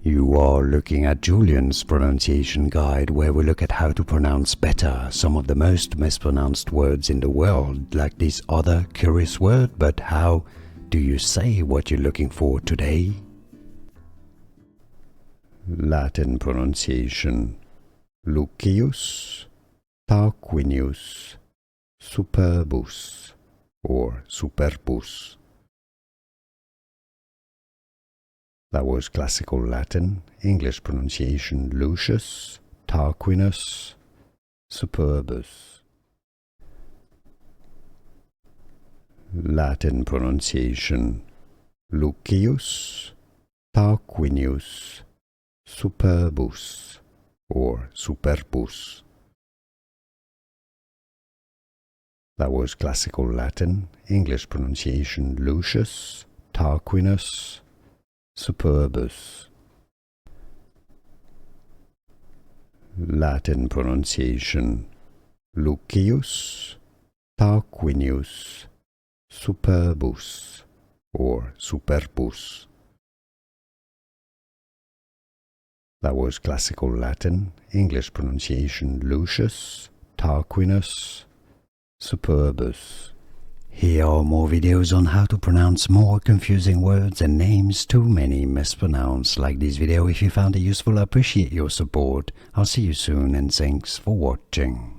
You are looking at Julian's pronunciation guide, where we look at how to pronounce better some of the most mispronounced words in the world, like this other curious word. But how do you say what you're looking for today? Latin pronunciation: Lucius Tarquinius Superbus or Superbus. That was classical Latin. English pronunciation: Lucius Tarquinius Superbus. Latin pronunciation: Lucius Tarquinius Superbus or Superbus. That was classical Latin. English pronunciation: Lucius Tarquinius Superbus. Latin pronunciation: Lucius Tarquinius Superbus or Superbus. That was classical Latin. English pronunciation: Lucius Tarquinius Superbus. Here are more videos on how to pronounce more confusing words and names too many mispronounced. Like this video if you found it useful. I appreciate your support. I'll see you soon and thanks for watching.